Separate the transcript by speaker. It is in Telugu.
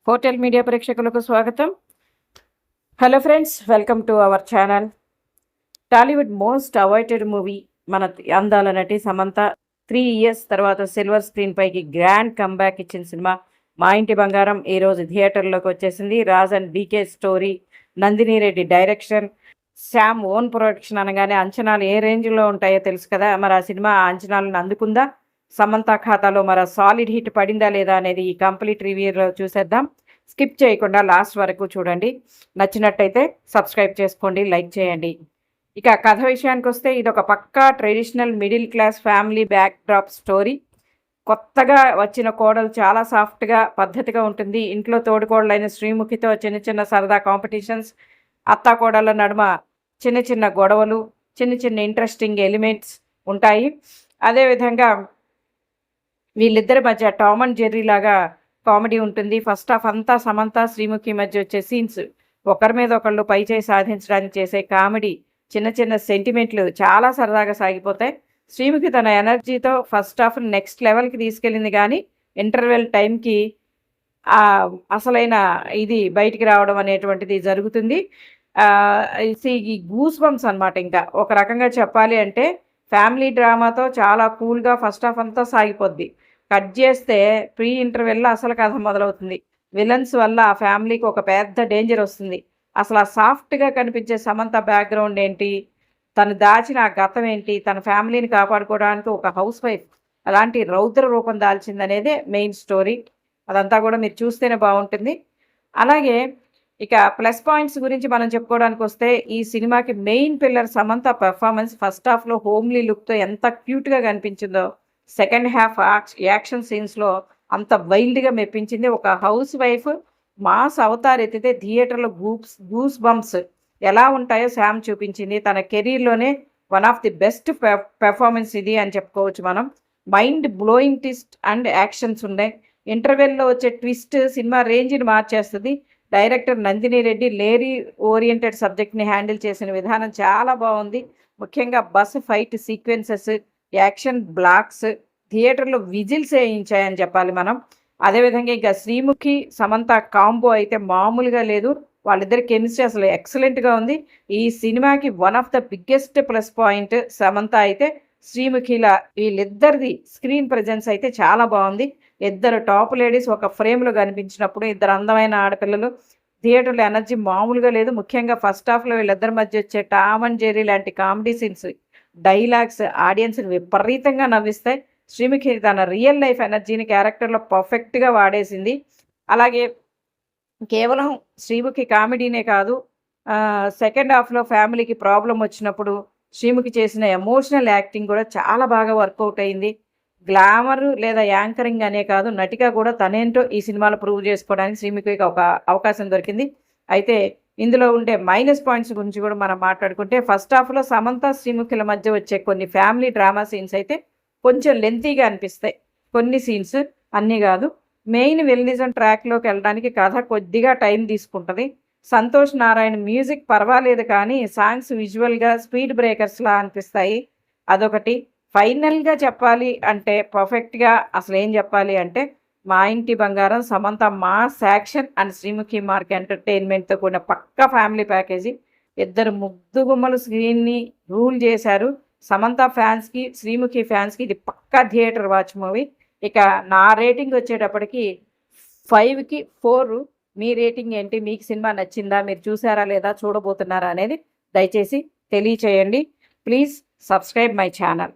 Speaker 1: హోటల్ మీడియా ప్రేక్షకులకు స్వాగతం. Hello friends, welcome to our channel. Tollywood most awaited movie మన అందాల నటి సమంత 3 ఇయర్స్ తర్వాత సిల్వర్ స్క్రీన్ పైకి గ్రాండ్ కంబ్యాక్ ఇచ్చిన సినిమా మా ఇంటి బంగారం ఈరోజు థియేటర్లోకి వచ్చేసింది. Raj and DK story, Nandini Reddy direction, Sam own production అనగానే అంచనాలు ఏ రేంజ్లో ఉంటాయో తెలుసు కదా. మరి ఆ సినిమా ఆ అంచనాలను అందుకుందా? సమంత ఖాతాలో మరి సాలిడ్ హిట్ పడిందా లేదా అనేది ఈ కంప్లీట్ రివ్యూలో చూసేద్దాం. స్కిప్ చేయకుండా లాస్ట్ వరకు చూడండి. నచ్చినట్టయితే సబ్స్క్రైబ్ చేసుకోండి, లైక్ చేయండి. ఇక కథ విషయానికి వస్తే ఇది ఒక పక్కా traditional middle class family backdrop story. కొత్తగా వచ్చిన కోడలు చాలా సాఫ్ట్గా పద్ధతిగా ఉంటుంది. ఇంట్లో తోడుకోడలైన శ్రీముఖితో చిన్న చిన్న సరదా కాంపిటీషన్స్, అత్తా కోడళ్ళ నడుమ చిన్న చిన్న గొడవలు, చిన్న చిన్న ఇంట్రెస్టింగ్ ఎలిమెంట్స్ ఉంటాయి. అదేవిధంగా వీళ్ళిద్దరి మధ్య టామ్ అండ్ జెర్రీ లాగా కామెడీ ఉంటుంది. ఫస్ట్ హాఫ్ అంతా సమంత శ్రీముఖి మధ్య వచ్చే సీన్స్, ఒకరి మీద ఒకళ్ళు పైచేయి సాధించడానికి చేసే కామెడీ, చిన్న చిన్న సెంటిమెంట్లు చాలా సరదాగా సాగిపోతాయి. శ్రీముఖి తన ఎనర్జీతో ఫస్ట్ హాఫ్ నెక్స్ట్ లెవెల్కి తీసుకెళ్ళింది, కానీ ఇంటర్వెల్ టైంకి అసలైన ఇది బయటికి రావడం అనేటువంటిది జరుగుతుంది. ఈ గూస్ బంప్స్ అనమాట. ఇంకా ఒక రకంగా చెప్పాలి అంటే ఫ్యామిలీ డ్రామాతో చాలా కూల్గా ఫస్ట్ హాఫ్ అంతా సాగిపోద్ది. కట్ చేస్తే ప్రీ ఇంటర్వెల్లో అసలు కథ మొదలవుతుంది. విలన్స్ వల్ల ఆ ఫ్యామిలీకి ఒక పెద్ద డేంజర్ వస్తుంది. అసలు ఆ సాఫ్ట్గా కనిపించే సమంత బ్యాక్గ్రౌండ్ ఏంటి, తను దాచిన ఆ గతం ఏంటి, తన ఫ్యామిలీని కాపాడుకోవడానికి ఒక హౌస్ వైఫ్ అలాంటి రౌద్ర రూపం దాల్చిందనేదే మెయిన్ స్టోరీ. అదంతా కూడా మీరు చూస్తేనే బాగుంటుంది. అలాగే ఇక ప్లస్ పాయింట్స్ గురించి మనం చెప్పుకోవడానికి వస్తే ఈ సినిమాకి main pillar Samantha performance. First హాఫ్లో హోమ్లీ లుక్తో ఎంత క్యూట్గా కనిపించిందో, సెకండ్ హాఫ్ యాక్షన్ సీన్స్లో అంత వైల్డ్గా మెప్పించింది. ఒక హౌస్ వైఫ్ మాస్ అవతార్ ఎత్తితే థియేటర్లో గూస్ బంప్స్ ఎలా ఉంటాయో శామ్ చూపించింది. తన కెరీర్లోనే one of the best performance ఇది అని చెప్పుకోవచ్చు మనం. Mind blowing twist and actions ఉన్నాయి. ఇంటర్వెల్లో వచ్చే ట్విస్ట్ సినిమా రేంజ్ని మార్చేస్తుంది. Director Nandini Reddy lady oriented సబ్జెక్ట్ని హ్యాండిల్ చేసిన విధానం చాలా బాగుంది. ముఖ్యంగా bus fight sequences, action blocks థియేటర్లో విజిల్స్ వేయించాయని చెప్పాలి మనం. అదేవిధంగా ఇంకా శ్రీముఖి సమంత కాంబో అయితే మామూలుగా లేదు. వాళ్ళిద్దరి కెమిస్ట్రీ అసలు ఎక్సలెంట్గా ఉంది. ఈ సినిమాకి one of the biggest plus point Samantha అయితే శ్రీముఖిల వీళ్ళిద్దరిది స్క్రీన్ ప్రజెన్స్ అయితే చాలా బాగుంది. ఇద్దరు టాప్ లేడీస్ ఒక ఫ్రేమ్లో కనిపించినప్పుడు, ఇద్దరు అందమైన ఆడపిల్లలు, థియేటర్లో ఎనర్జీ మామూలుగా లేదు. ముఖ్యంగా ఫస్ట్ హాఫ్లో వీళ్ళిద్దరి మధ్య వచ్చే టామ్ అండ్ జెర్రీ లాంటి కామెడీ సీన్స్, డైలాగ్స్ ఆడియన్స్ని విపరీతంగా నవ్విస్తాయి. శ్రీముఖి తన రియల్ లైఫ్ ఎనర్జీని క్యారెక్టర్లో పర్ఫెక్ట్గా వాడేసింది. అలాగే కేవలం శ్రీముఖి కామెడీనే కాదు, సెకండ్ హాఫ్లో ఫ్యామిలీకి ప్రాబ్లం వచ్చినప్పుడు శ్రీముఖి చేసిన ఎమోషనల్ యాక్టింగ్ కూడా చాలా బాగా వర్కౌట్ అయింది. గ్లామర్ లేదా యాంకరింగ్ అనే కాదు, నటిగా కూడా తనేంటో ఈ సినిమాలో ప్రూవ్ చేసుకోవడానికి శ్రీముఖికి ఒక అవకాశం దొరికింది. అయితే ఇందులో ఉండే మైనస్ పాయింట్స్ గురించి కూడా మనం మాట్లాడుకుంటే, ఫస్ట్ హాఫ్లో సమంత శ్రీముఖిల మధ్య వచ్చే కొన్ని ఫ్యామిలీ డ్రామా సీన్స్ అయితే కొంచెం లెంతీగా అనిపిస్తాయి. కొన్ని సీన్స్, అన్నీ కాదు. మెయిన్ విలనిజం ట్రాక్లోకి వెళ్ళడానికి కథ కొద్దిగా టైం తీసుకుంటుంది. సంతోష్ నారాయణ మ్యూజిక్ పర్వాలేదు, కానీ సాంగ్స్ విజువల్గా స్పీడ్ బ్రేకర్స్లా అనిపిస్తాయి. అదొకటి. ఫైనల్గా చెప్పాలి అంటే పర్ఫెక్ట్గా అసలు ఏం చెప్పాలి అంటే, Maa Inti Bangaram Samantha mass action and Sreemukhi mark ఎంటర్టైన్మెంట్తో కూడిన పక్కా ఫ్యామిలీ ప్యాకేజీ. ఇద్దరు ముద్దు గుమ్మలు స్క్రీన్ని రూల్ చేశారు. సమంత ఫ్యాన్స్కి, శ్రీముఖి ఫ్యాన్స్కి ఇది పక్కా థియేటర్ వాచ్ మూవీ. ఇక నా రేటింగ్ వచ్చేటప్పటికి 5కి 4. మీ రేటింగ్ ఏంటి? మీకు సినిమా నచ్చిందా? మీరు చూసారా లేదా, చూడబోతున్నారా అనేది దయచేసి తెలియచేయండి. Please subscribe my channel.